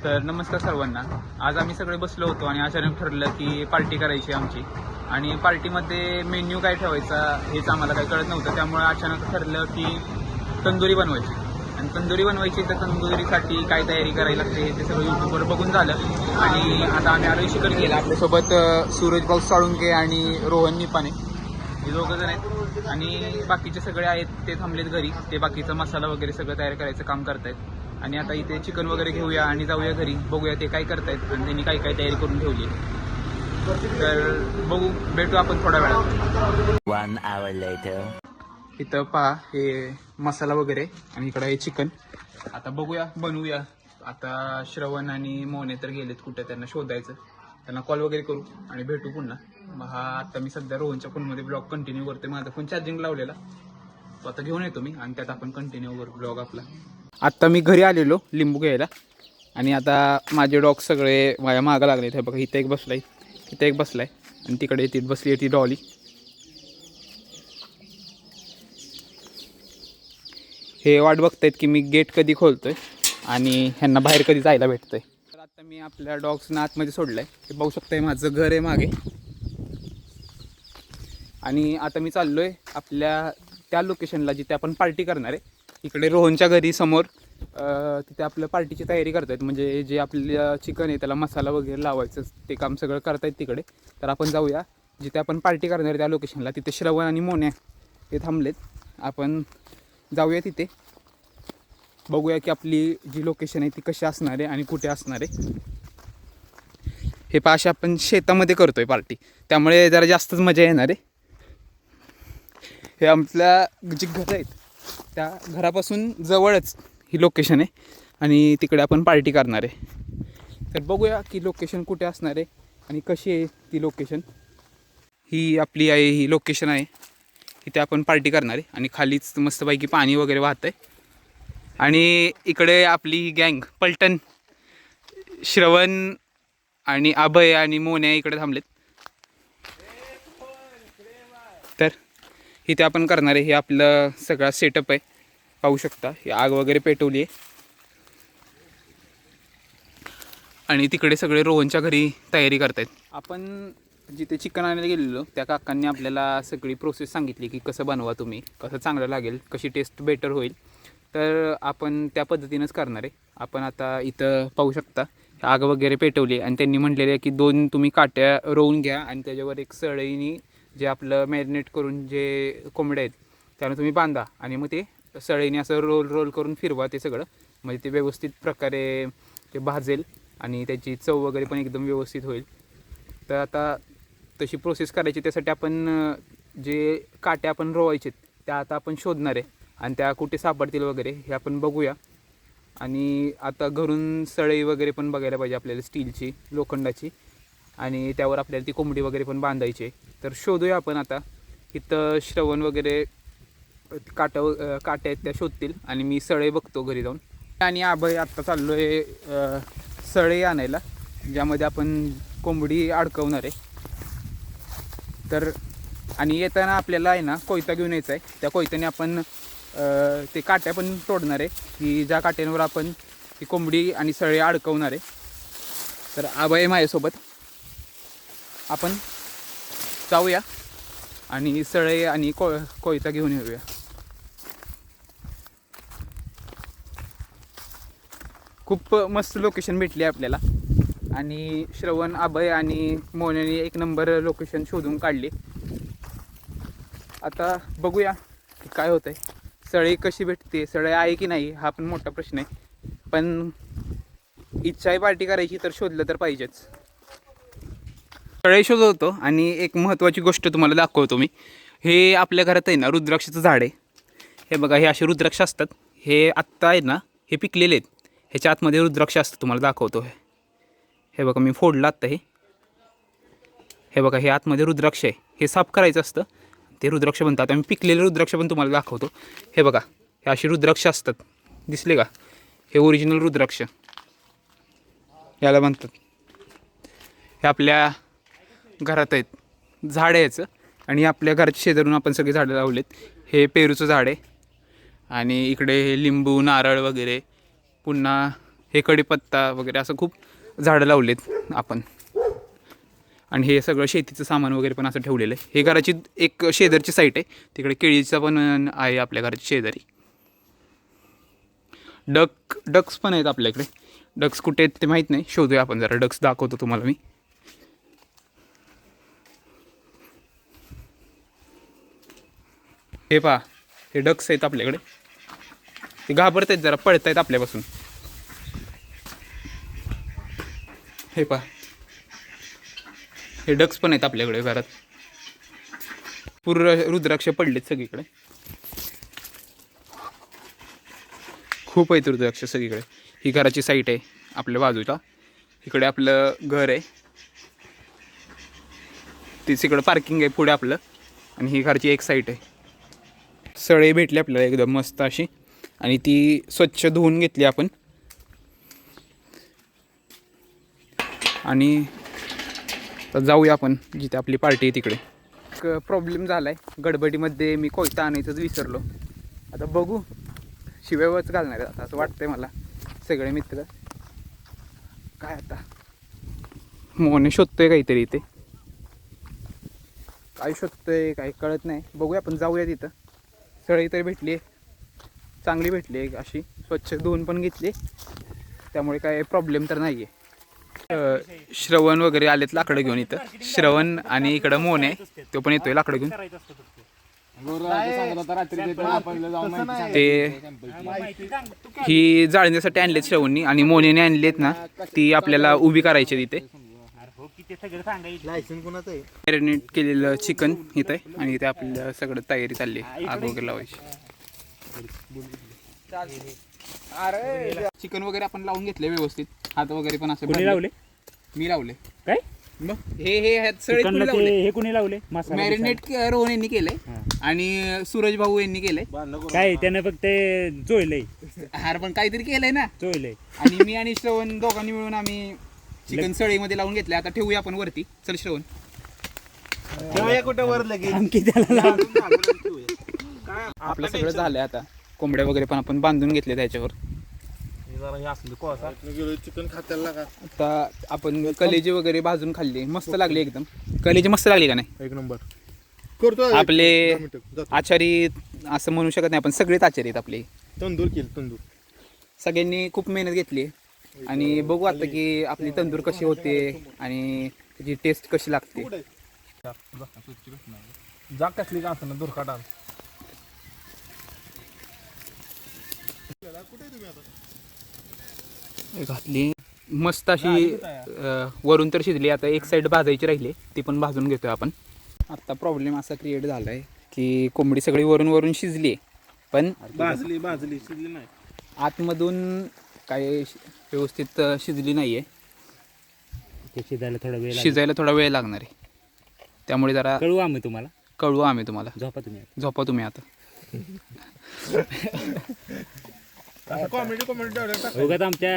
तर नमस्कार सर्वांना. आज आम्ही सगळे बसलो होतो आणि अचानक ठरलं की पार्टी करायची आमची. आणि पार्टीमध्ये मेन्यू काय ठेवायचा हेच आम्हाला काही कळत नव्हतं. त्यामुळे अचानक ठरलं की तंदुरी बनवायची. आणि तंदुरी बनवायची तर तंदुरीसाठी काय तयारी करायला लागते ते सगळं यूट्यूबवर बघून झालं. आणि आता आम्ही आलोय चिकन घ्यायला. आपल्यासोबत सूरज भाऊ साळुंके आणि रोहन निपाने हे दोघं जण आहेत. आणि बाकीचे सगळे आहेत ते थांबलेत घरी. ते बाकीचा मसाला वगैरे सगळं तयार करायचं काम करतायत. आणि आता इथे चिकन वगैरे घेऊया आणि जाऊया घरी, बघूया ते काय करतायत आणि त्यांनी काय काय तयारी करून ठेवली. तर बघू, भेटू आपण थोड्या वेळात. 1 hour later. इथं पहा, हे मसाला वगैरे आणि इकडं आहे चिकन. आता बघूया, बनवूया. आता श्रवण आणि मोने तर गेलेत कुठे, त्यांना शोधायचं. त्यांना कॉल वगैरे करू आणि भेटू पुन्हा. हा आता मी सध्या रोहनच्या फोनमध्ये ब्लॉग कंटिन्यू करते. माझा फोन चार्जिंग लावलेला, तो आता घेऊन येतो मी आणि त्यात आपण कंटिन्यू करू ब्लॉग आपला. आत्ता मी घरी आलेलो लिंबू घ्यायला आणि आता माझे डॉग सगळे माझ्या मागं लागले. हे बघा, इथे एक बसलाय, इथे एक बसलाय आणि तिकडे ती बसली ती डॉली. हे वाट बघतायत की मी गेट कधी खोलतोय आणि ह्यांना बाहेर कधी जायला भेटतंय. तर आता मी आपल्या डॉग्सना आतमध्ये सोडलंय. हे बघू शकताय, माझं घर आहे मागे. आणि आता मी चाललोय आपल्या त्या लोकेशनला जिथे आपण पार्टी करणार आहे. इकडे रोहनच्या घरी समोर तिथे आपलं पार्टीची तयारी करतायत. म्हणजे जे आपलं चिकन आहे त्याला मसाला वगैरे लावायचं ते काम सगळं करतायत तिकडे. तर आपण जाऊया जिथे आपण पार्टी करणार आहे त्या लोकेशनला. तिथे श्रवण आणि मोन्या ते थांबलेत. आपण जाऊया तिथे, बघूया की आपली जी लोकेशन आहे ती कशी असणार आहे आणि कुठे असणार आहे. हे पाशी आपण शेतामध्ये करतोय पार्टी, त्यामुळे जरा जास्तच मजा येणार आहे. हे आपल्या जी घरं आहेत त्या घरापासून जवळच ही लोकेशन आहे आणि तिकडे आपण पार्टी करणार आहे. तर बघूया की लोकेशन कुठे असणार आहे आणि कशी आहे ती लोकेशन. ही आपली आहे, ही लोकेशन आहे, इथे आपण पार्टी करणार आहे. आणि खालीच मस्तपैकी पाणी वगैरे वाहतं आहे. आणि इकडे आपली गँग पलटण, श्रवण आणि अभय आणि मोन्या इकडे थांबलेत. तर इथे आपण करणार आहे. हे आपलं सगळा सेटअप आहे, पाहू शकता. ही आग वगैरे पेटवली आहे आणि तिकडे सगळे रोहनच्या घरी तयारी करतायत. आपण जिथे चिकन आणायला गेलेलो त्या काकांनी आपल्याला सगळी प्रोसेस सांगितली की कसं बनवा तुम्ही, कसं चांगलं लागेल, कशी टेस्ट बेटर होईल. तर आपण त्या पद्धतीनंच करणार आहे. आपण आता इथं पाहू शकता आग वगैरे पेटवली आणि त्यांनी म्हटलेलं आहे की 2 तुम्ही काट्या रोवून घ्या आणि त्याच्यावर एक सळईनी जे आपलं मॅरिनेट करून जे कोंबड्या आहेत त्यानं तुम्ही बांधा आणि मग ते सळईने असं रोल करून फिरवा ते सगळं. म्हणजे ते व्यवस्थित प्रकारे ते भाजेल आणि त्याची चव वगैरे पण एकदम व्यवस्थित होईल. तर आता तशी प्रोसेस करायची. त्यासाठी आपण जे काट्या आपण रोवायचे त्या आता आपण शोधणार आहे आणि त्या कुठे सापडतील वगैरे हे आपण बघूया. आणि आता घरून सळई वगैरे पण बघायला पाहिजे आपल्याला, स्टीलची, लोखंडाची. आणि त्यावर आपल्याला ती कोंबडी वगैरे पण बांधायची. तर शोधूया आपण आता. इथं श्रवण वगैरे काट्या आहेत त्या शोधतील आणि मी सळई बघतो घरी जाऊन. आणि अभय आत्ता चाललो आहे सळई आणायला, ज्यामध्ये आपण कोंबडी अडकवणार आहे. तर आणि येताना आपल्याला आहे ना कोयता घेऊन यायचा आहे. त्या कोयत्याने आपण ते काट्या पण तोडणार आहे की ज्या काट्यांवर आपण ती कोंबडी आणि सळई अडकवणार आहे. तर अभय माझ्यासोबत, आपण जाऊया आणि सळई आणि कोयता घेऊन येऊया. खूप मस्त लोकेशन भेटली आपल्याला आणि श्रवण, अभय आणि मोन्याने एक नंबर लोकेशन शोधून काढली. आता बघूया की काय होतंय. सळई कशी भेटते, सळई आहे की नाही हा पण मोठा प्रश्न आहे. पण इच्छा आहे पार्टी करायची तर शोधलं तर पाहिजेच. सळई शोधत होतो आणि एक महत्त्वाची गोष्ट तुम्हाला दाखवतो मी. हे आपल्या घरात आहे ना रुद्राक्षाचं झाड आहे. हे बघा, हे असे रुद्राक्ष असतात. हे आत्ता आहे ना हे पिकलेले आहेत. ह्याच्या आतमध्ये रुद्राक्ष असतं, तुम्हाला दाखवतो. हे बघा, मी फोडलं आत्ता. हे बघा, हे आतमध्ये रुद्राक्ष आहे. हे साफ करायचं असतं, ते रुद्राक्ष बनतात. आम्ही पिकलेले रुद्राक्ष पण तुम्हाला दाखवतो. हे बघा, हे असे रुद्राक्ष असतात, दिसले का? हे ओरिजिनल रुद्राक्ष याला म्हणतात. हे आपल्या घरात आहेत, झाड आहे याचं. आणि आपल्या घराच्या शेजारून आपण सगळे झाडं लावलेत. हे पेरूचं झाड आहे आणि इकडे हे लिंबू, नारळ वगैरे, पुन्हा हे कढीपत्ता वगैरे असं खूप झाडं लावलेत आपण. आणि हे सगळं शेतीचं सामान वगैरे पण असं ठेवलेलं आहे. हे घराची एक शेजारची साईट आहे, तिकडे केळीचं पण आहे आपल्या घराची शेजारी. डक्स पण आहेत आपल्याकडे. डक्स कुठे आहेत ते माहीत नाही, शोधूया आपण जरा. डक्स दाखवतो तुम्हाला मी. हे पहा, हे डक्स आहेत आपल्याकडे. ते घाबरत आहेत जरा, पळत आहेत आपल्यापासून. हे पहा, हे डक्स पण आहेत आपल्याकडे घरात. पूर्ण रुद्राक्ष पडलेत सगळीकडे, खूप आहेत रुद्राक्ष सगळीकडे. ही घराची साईट आहे आपल्या बाजूला. इकडे आपलं घर आहे, तीच इकडं पार्किंग आहे पुढे आपलं. आणि ही घरची एक साईट आहे. सळे भेटली आपल्याला एकदम मस्त अशी, आणि ती स्वच्छ धुवून घेतली आपण. आणि जाऊया आपण जिथे आपली पार्टी आहे तिकडे. एक प्रॉब्लेम झाला आहे, गडबडीमध्ये मी कोयता आणायचंच विसरलो. आता बघू, शिव्यावरच घालणार आहे आता असं वाटतंय मला. सगळे मित्र काय आता मोने शोधतोय काहीतरी इथे. काय शोधतोय काही कळत नाही. बघूया आपण, जाऊया तिथं. सळई तरी भेटली, चांगली भेटली अशी, स्वच्छ धुवून पण घेतली, त्यामुळे काय प्रॉब्लेम तर नाही आहे. श्रवण वगैरे आलेत लाकडं घेऊन इथं. श्रवण आणि इकडं मोन आहे, तो पण येतोय लाकडं घेऊन. ते ही जाळण्यासाठी आणलेत श्रवणनी, आणि मोनेने आणलेत ना, ती आपल्याला उभी करायची तिथे. मॅरिनेट केलेलं चिकन इथं आहे, आणि इथे आपल्याला सगळं तयारी चालली आहे आग वगैरे लावायची. चिकन वगैरे आपण लावून घेतले व्यवस्थित. हात वगैरे पण असं लावले, मी लावले. काय मग हे सगळे हे कुणी लावले? मॅरिनेट रोहन यांनी केलंय आणि सूरज भाऊ यांनी केलंय. काय त्यानं फक्त चोळलंय, हार पण काहीतरी केलंय ना, चोळलंय. आणि मी आणि श्रवण दोघांनी मिळून आम्ही चिकन सळईमध्ये लावून घेतलंय. आता ठेवूया आपण वरती. चल श्रवण, कुठं वर लगेच आपलं सगळं झालंय. आता कोंबड्या वगैरे पण आपण बांधून घेतले त्याच्यावर. चिकन खात्याला का आता आपण कलेजी वगैरे भाजून खाल्ली, मस्त लागली एकदम. कलेजी मस्त लागली का नाही? एक नंबर करतो. आपले आचारी असं म्हणू शकत नाही आपण, सगळेच आचारी आहेत आपले. तंदूर केली, तंदूर सगळ्यांनी खूप मेहनत घेतली, आणि बघू आता की आपली तंदूर कशी होते आणि त्याची टेस्ट कशी लागते. जा कसली का असं दुर्काटा घातली मस्त अशी. वरून तर शिजली, आता एक साईड भाजायची राहिली, ती पण भाजून घेतोय आपण. आता प्रॉब्लेम असा क्रिएट झाला आहे की कोंबडी सगळी वरून शिजली, पण भाजली शिजली नाही. आतमधून काय व्यवस्थित शिजली नाही आहे. शिजायला थोडा वेळ लागणार आहे, त्यामुळे जरा कळवू आम्ही तुम्हाला. झोपा तुम्ही आता. उगाच आमच्या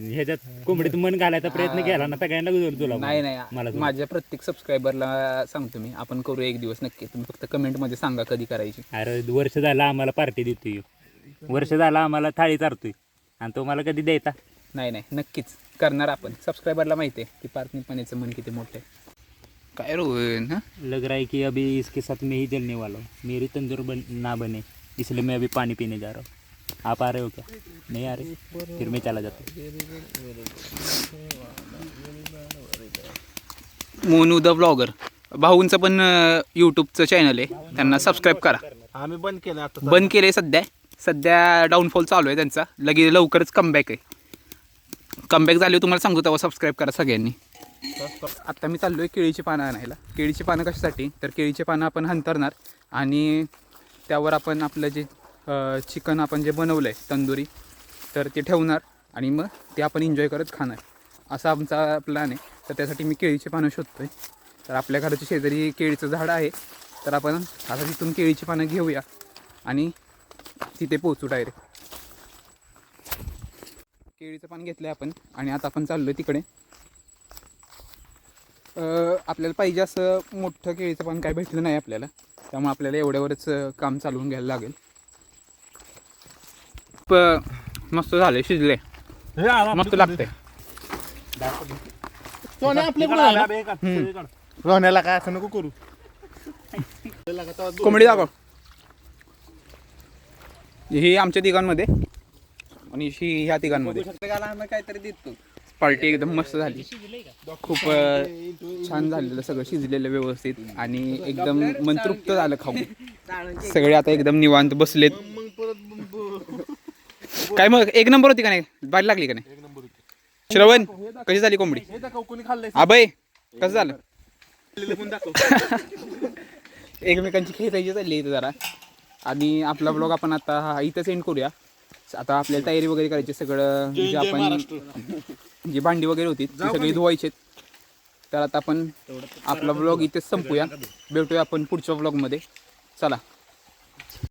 ह्याच्यात कोंबडीत मन घालायचा प्रयत्न केला ना, सगळ्यांना तुला. नाही, माझ्या प्रत्येक सबस्क्रायबरला सांगतो मी, आपण करू एक दिवस नक्की. तुम्ही फक्त कमेंटमध्ये सांगा कधी करायची. अरे वर्ष झालं आम्हाला पार्टी देतोय, वर्ष झालं आम्हाला थाळी चारतोय, आणि तो मला कधी द्यायचा नाही, नक्कीच करणार आपण. सबस्क्रायबरला माहिती आहे की पार्टनीपणेचं मन किती मोठं आहे. काय रोहन, लग रहा है कि अभी इसके साथ मैं ही जलने वाला हूँ. मेरी तंदूर ना बने, इसलिए मैं अभी पानी पीने जा रहा हूँ. आप आ रहे हो क्या? नहीं आ रहे, फिर मैं चला जाता. मोनू द ब्लॉगर भाऊंचं पण यूट्यूबचं चॅनल आहे, त्यांना सबस्क्राईब करा. आम्ही बंद केलं, आता बंद केलं आहे सध्या डाऊनफॉल चालू आहे त्यांचा. लवकरच कमबॅक आहे. कमबॅक झाल्यावर तुम्हाला सांगतो, तेव्हा सबस्क्राईब करा सगळ्यांनी. आत्ता मी चाललो आहे केळीची पानं आणायला. केळीची पानं कशासाठी, तर केळीची पानं आपण हंतरणार, आणि त्यावर आपण आपलं जे चिकन आपण जे बनवलं आहे तंदुरी, तर ते ठेवणार, आणि मग ते आपण एन्जॉय करत खाणार. असा आमचा प्लॅन आहे. तर त्यासाठी मी केळीची पानं शोधतो आहे. तर आपल्या घराच्या शेजारी केळीचं झाड आहे, तर आपण आता तिथून केळीची पानं घेऊया आणि तिथे पोचू डायरेक्ट. केळीचं पान घेतलं आहे आपण, आणि आता आपण चाललो आहे तिकडे. आपल्याला पाहिजे असं मोठं केळीचं पान काय भेटलं नाही आपल्याला, त्यामुळे आपल्याला एवढ्यावरच काम चालवून घ्यायला लागेल. मस्त झाले, शिजले. हे आला मस्त लागतंय. सोन्या आपल्या रोहण्याला काय असं नको करू. कोंबडी दाखव. ही आमच्या तिघांमध्ये आणि ही ह्या तिघांमध्ये. काहीतरी देतो. पार्टी एकदम मस्त झाली. खूप छान झालेलं सगळं, शिजलेलं व्यवस्थित आणि एकदम मनतृप्त झालं खाऊन. सगळे आता एकदम निवांत बसलेत. काय मग एक नंबर होती का नाही? बारी लागली का नाही? श्रवण कशी झाली कोंबडी? कोणी खाल्लंय अभय कसं झालं? एकमेकांची खेळायची चालली इथं जरा. आणि आपला ब्लॉग आपण आता इथंच एंड करूया. आता आपल्याला तयारी वगैरे करायची, सगळं जे आपण जी भांडी वगैरे होती ती सगळी धुवायची. तर आता आपण आपला ब्लॉग इथेच संपूया. भेटूया आपण पुढच्या ब्लॉगमध्ये. चला.